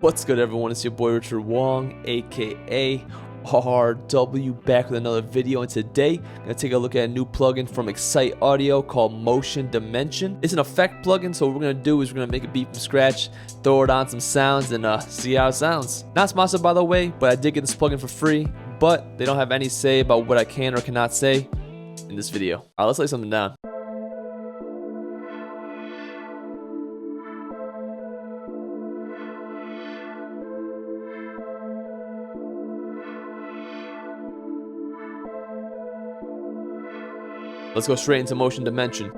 What's good, everyone? It's your boy Richard Wong, aka RW, back with another video. And today I'm gonna take a look at a new plugin from Excite Audio called Motion Dimension. It's an effect plugin, so what we're gonna do is we're gonna make a beat from scratch, throw it on some sounds, and see how it sounds. Not sponsored, by the way, but I did get this plugin for free. But they don't have any say about what I can or cannot say in this video. All right, let's lay something down. Let's go straight into Motion Dimension.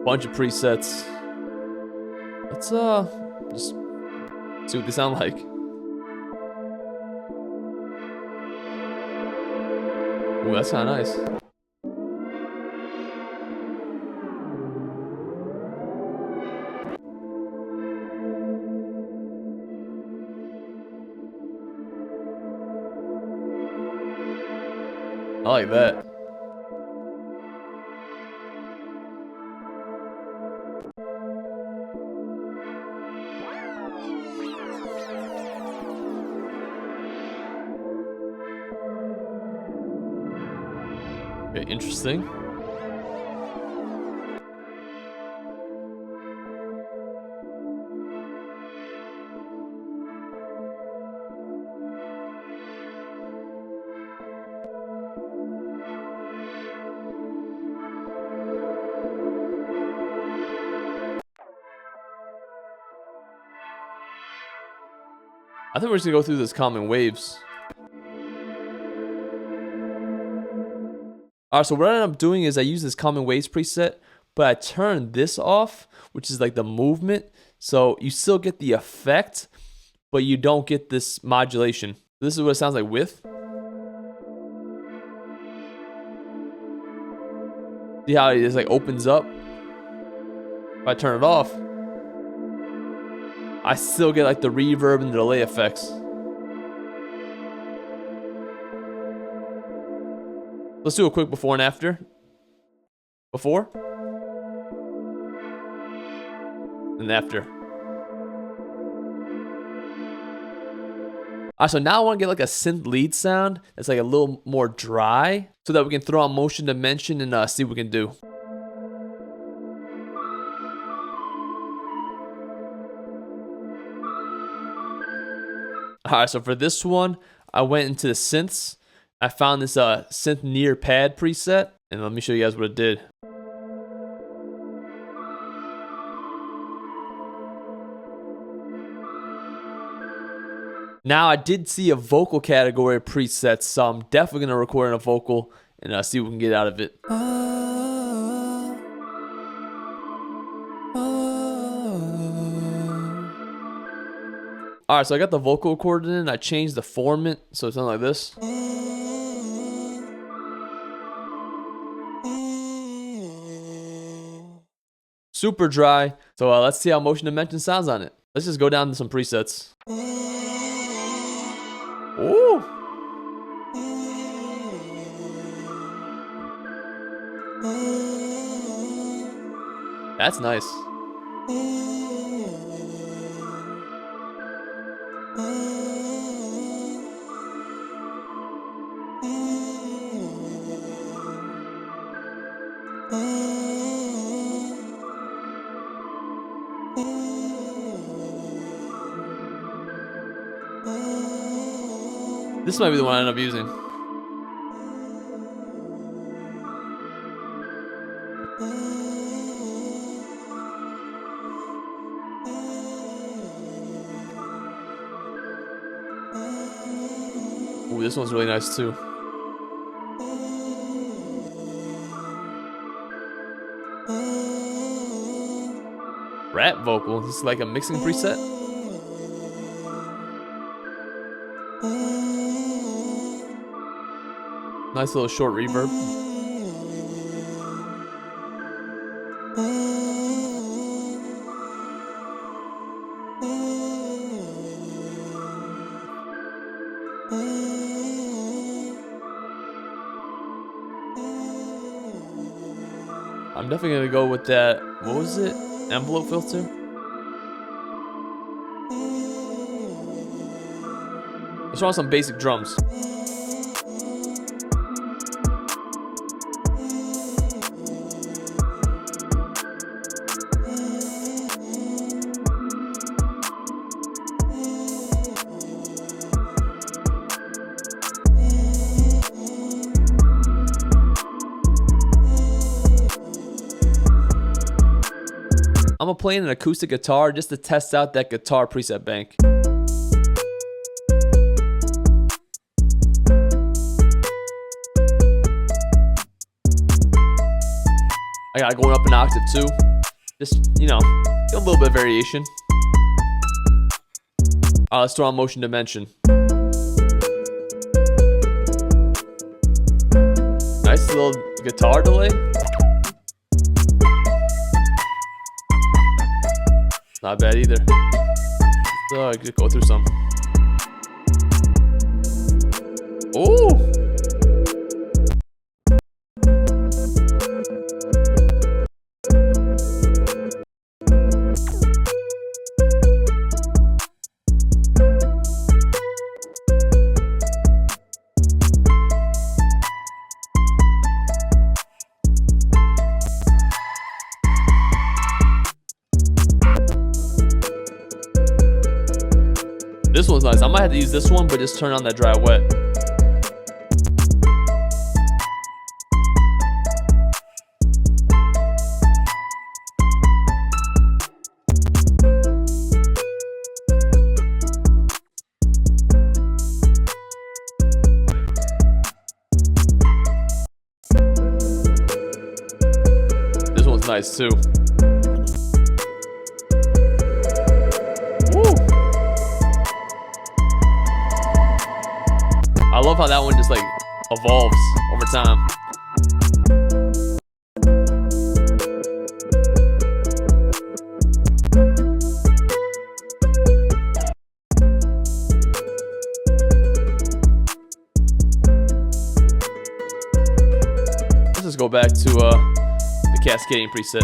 Bunch of presets. Let's just see what they sound like. Ooh, that's kinda nice. I like that. Okay, interesting. I think we're just gonna go through this common waves. Alright, so what I ended up doing is I use this common waves preset, but I turned this off, which is like the movement. So you still get the effect, but you don't get this modulation. This is what it sounds like with. See how it just like opens up? If I turn it off, I still get like the reverb and the delay effects. Let's do a quick before and after. Before. And after. Alright, so now I want to get like a synth lead sound that's like a little more dry, so that we can throw on Motion Dimension and see what we can do. Alright, so for this one, I went into the synths. I found this synth near pad preset, and let me show you guys what it did. Now I did see a vocal category preset, so I'm definitely gonna record in a vocal and see what we can get out of it. Alright, so I got the vocal recorded in. I changed the formant, so it sounds like this. Super dry. So let's see how Motion Dimension sounds on it. Let's just go down to some presets. Ooh. That's nice. This might be the one I end up using. Ooh, this one's really nice too. Rap vocal. This is like a mixing preset. Nice little short reverb. I'm definitely gonna go with that. What was it? Envelope filter? Let's run some basic drums. I'm gonna play an acoustic guitar just to test out that guitar preset bank. I got it going up an octave too. Just, you know, get a little bit of variation. Let's throw on motion dimension. Nice little guitar delay. Not bad either. Let's go through some. Ooh! This one's nice. I might have to use this one, but just turn on that dry wet. This one's nice too. I love how that one just like evolves over time. Let's just go back to the cascading preset.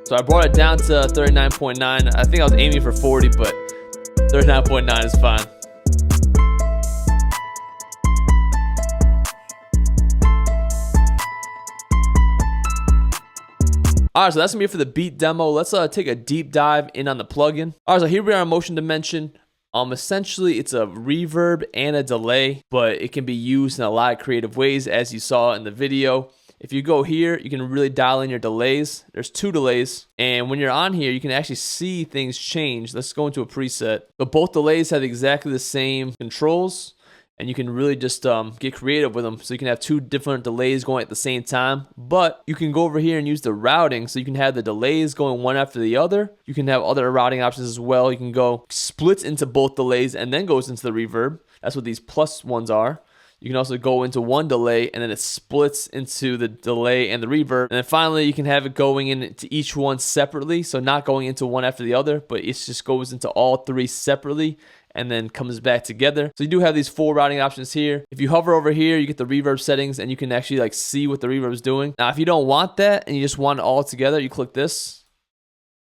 So I brought it down to 39.9. I think I was aiming for 40, but 39.9 is fine. Alright, so that's gonna be it for the beat demo. Let's take a deep dive in on the plugin. Alright, so here we are on motion dimension. Essentially, it's a reverb and a delay, but it can be used in a lot of creative ways, as you saw in the video. If you go here, you can really dial in your delays. There's 2 delays. And when you're on here, you can actually see things change. Let's go into a preset. But both delays have exactly the same controls. And you can really just get creative with them. So you can have 2 different delays going at the same time. But you can go over here and use the routing. So you can have the delays going one after the other. You can have other routing options as well. You can go splits into both delays and then goes into the reverb. That's what these plus ones are. You can also go into one delay and then it splits into the delay and the reverb. And then finally, you can have it going into each one separately. So not going into one after the other, but it just goes into all 3 separately and then comes back together. So you do have these 4 routing options here. If you hover over here, you get the reverb settings and you can actually like see what the reverb is doing. Now, if you don't want that and you just want it all together, you click this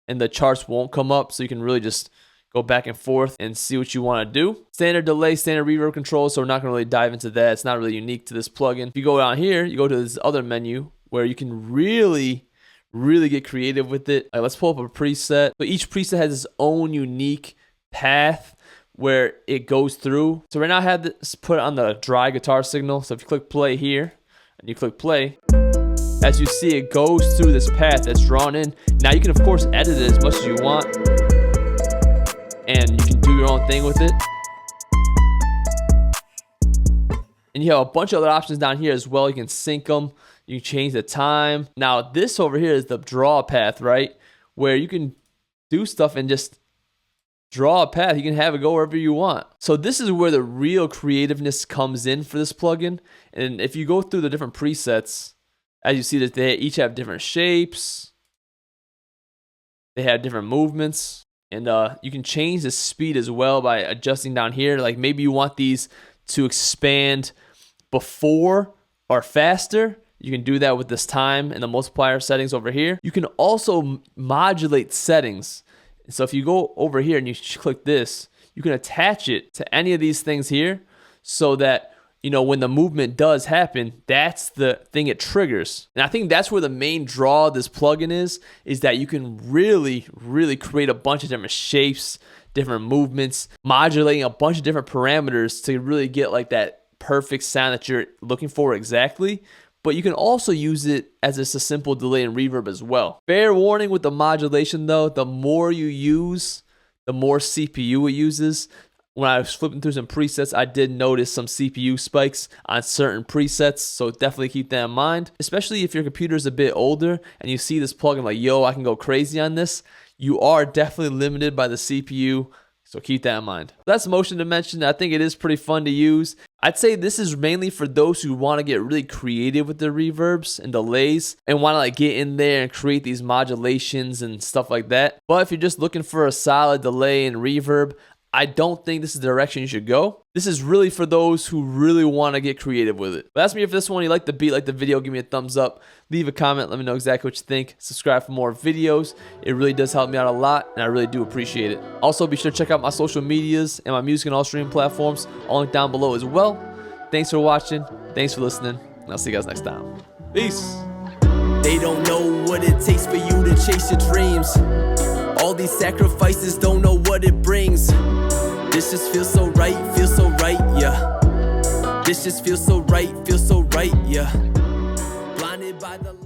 and the charts won't come up. So you can really just go back and forth and see what you want to do. Standard delay, standard reverb control, so we're not going to really dive into that. It's not really unique to this plugin. If you go down here, you go to this other menu where you can really get creative with it. Let's pull up a preset. So each preset has its own unique path where it goes through. So right now I have this put on the dry guitar signal. So if you click play here and you click play, as you see, it goes through this path that's drawn in. Now you can of course edit it as much as you want, and you can do your own thing with it. And you have a bunch of other options down here as well. You can sync them. You can change the time. Now this over here is the draw path, right? Where you can do stuff and just draw a path. You can have it go wherever you want. So this is where the real creativeness comes in for this plugin. And if you go through the different presets, as you see that they each have different shapes. They have different movements. And you can change the speed as well by adjusting down here. Like maybe you want these to expand before or faster. You can do that with this time and the multiplier settings over here. You can also modulate settings. So if you go over here and you click this, you can attach it to any of these things here so that, you know, when the movement does happen, that's the thing it triggers. And I think that's where the main draw of this plugin is that you can really, really create a bunch of different shapes, different movements, modulating a bunch of different parameters to really get like that perfect sound that you're looking for exactly. But you can also use it as just a simple delay and reverb as well. Fair warning with the modulation though, the more you use, the more CPU it uses. When I was flipping through some presets, I did notice some CPU spikes on certain presets, so definitely keep that in mind. Especially if your computer is a bit older and you see this plugin like, yo, I can go crazy on this, you are definitely limited by the CPU, so keep that in mind. That's Motion Dimension. I think it is pretty fun to use. I'd say this is mainly for those who want to get really creative with their reverbs and delays and want to like get in there and create these modulations and stuff like that. But if you're just looking for a solid delay and reverb, I don't think this is the direction you should go. This is really for those who really want to get creative with it. But ask me if this one, you like the beat, like the video, give me a thumbs up. Leave a comment, let me know exactly what you think. Subscribe for more videos. It really does help me out a lot, and I really do appreciate it. Also, be sure to check out my social medias and my music and all streaming platforms, all linked down below as well. Thanks for watching. Thanks for listening. And I'll see you guys next time. Peace. They don't know what it takes for you to chase your dreams. All these sacrifices, don't know what it brings. This just feels so right, yeah. This just feels so right, yeah. Blinded by the